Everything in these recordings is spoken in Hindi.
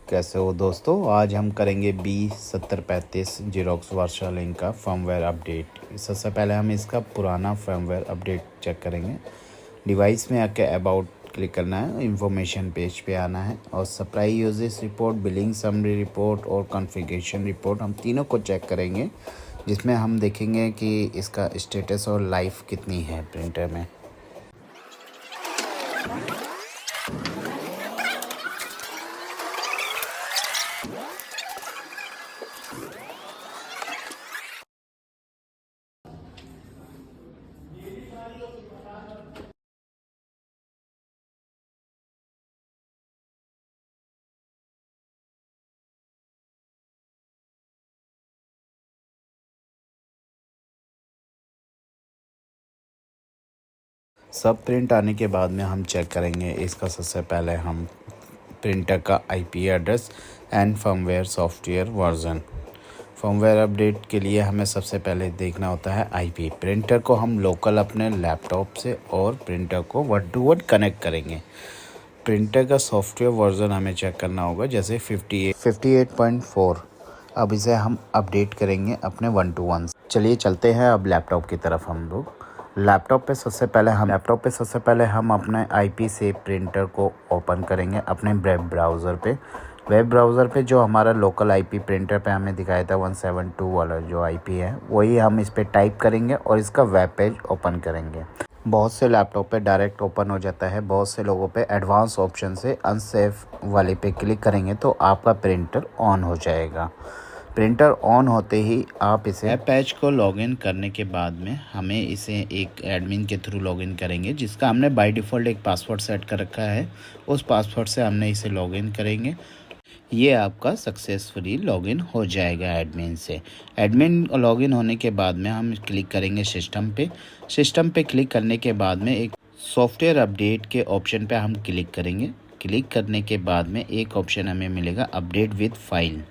कैसे हो दोस्तों। आज हम करेंगे B7035 जीरोक्स वर्षा लिंक का फर्मवेयर अपडेट। सबसे पहले हम इसका पुराना फर्मवेयर अपडेट चेक करेंगे। डिवाइस में आके अबाउट क्लिक करना है, इंफॉर्मेशन पेज पे आना है और supply uses report, billing summary report और कॉन्फ़िगरेशन रिपोर्ट, हम तीनों को चेक करेंगे, जिसमें हम देखेंगे कि इसका स्टेटस और लाइफ कितनी है प्रिंटर में। सब प्रिंट आने के बाद में हम चेक करेंगे इसका। सबसे पहले हम प्रिंटर का IP address and firmware software version. Firmware update के लिए हमें सबसे पहले देखना होता है आईपी। प्रिंटर को हम लोकल अपने लैपटॉप से और प्रिंटर को वर्ड टू वर्ड कनेक्ट करेंगे। प्रिंटर का सॉफ्टवेयर वर्जन हमें चेक करना होगा, जैसे 58.4। अब इसे हम अपडेट करेंगे अपने 1 to 1। चलिए चलते हैं अब लैपटॉप की तरफ। हम लोग लैपटॉप पे सबसे पहले हम अपने आईपी से प्रिंटर को ओपन करेंगे अपने वेब ब्राउज़र पे जो हमारा लोकल आईपी प्रिंटर पे हमें दिखाया था 172 वाला जो आईपी है, वही हम इस पे टाइप करेंगे और इसका वेब पेज ओपन करेंगे। बहुत से लैपटॉप पे डायरेक्ट ओपन हो जाता है, बहुत से लोगों पे एडवांस ऑप्शन से अनसेफ वाले पे क्लिक करेंगे तो आपका प्रिंटर ऑन हो जाएगा। प्रिंटर ऑन होते ही आप इसे वेब पेज को लॉगिन करने के बाद में हमें इसे एक एडमिन के थ्रू लॉगिन करेंगे, जिसका हमने बाय डिफ़ॉल्ट एक पासवर्ड सेट कर रखा है। उस पासवर्ड से हमने इसे लॉगिन करेंगे। ये आपका सक्सेसफुली लॉगिन हो जाएगा एडमिन से। एडमिन लॉगिन होने के बाद में हम क्लिक करेंगे सिस्टम पे क्लिक करने के बाद में एक सॉफ्टवेयर अपडेट के ऑप्शन पे हम क्लिक करेंगे। क्लिक करने के बाद में एक ऑप्शन हमें मिलेगा अपडेट विद फाइल।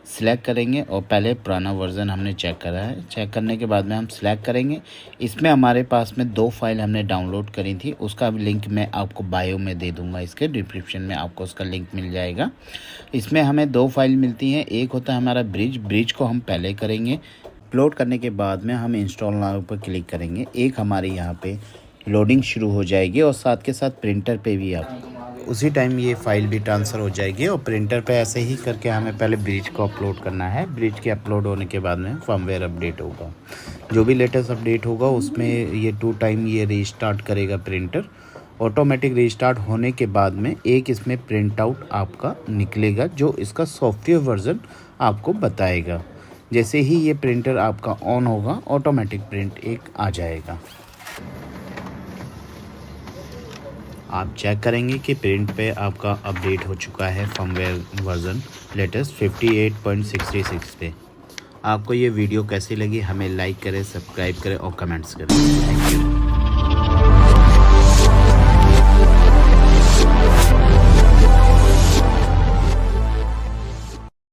सिलेक्ट करेंगे और पहले पुराना वर्ज़न हमने चेक करा है। चेक करने के बाद में हम सिलेक्ट करेंगे। इसमें हमारे पास में 2 फाइल हमने डाउनलोड करी थी, उसका लिंक मैं आपको बायो में दे दूंगा, इसके डिस्क्रिप्शन में आपको उसका लिंक मिल जाएगा। इसमें हमें 2 फाइल मिलती हैं। एक होता है हमारा ब्रिज को हम पहले करेंगे। अपलोड करने के बाद में हम इंस्टॉल नाउ पर क्लिक करेंगे। एक हमारे यहाँ पे लोडिंग शुरू हो जाएगी और साथ के साथ प्रिंटर पे भी आप उसी टाइम ये फाइल भी ट्रांसफ़र हो जाएगी। और प्रिंटर पे ऐसे ही करके हमें पहले ब्रिज को अपलोड करना है। ब्रिज के अपलोड होने के बाद में फर्मवेयर अपडेट होगा। जो भी लेटेस्ट अपडेट होगा उसमें ये 2 टाइम ये रीस्टार्ट करेगा प्रिंटर। ऑटोमेटिक रीस्टार्ट होने के बाद में एक इसमें प्रिंट आउट आपका निकलेगा, जो इसका सॉफ्टवेयर वर्जन आपको बताएगा। जैसे ही ये प्रिंटर आपका ऑन होगा, ऑटोमेटिक प्रिंट एक आ जाएगा। आप चेक करेंगे कि प्रिंट पे आपका अपडेट हो चुका है फर्मवेयर वर्जन लेटेस्ट 58.66 पे। आपको ये वीडियो कैसी लगी हमें लाइक करें, सब्सक्राइब करें और कमेंट्स करें। Thank you.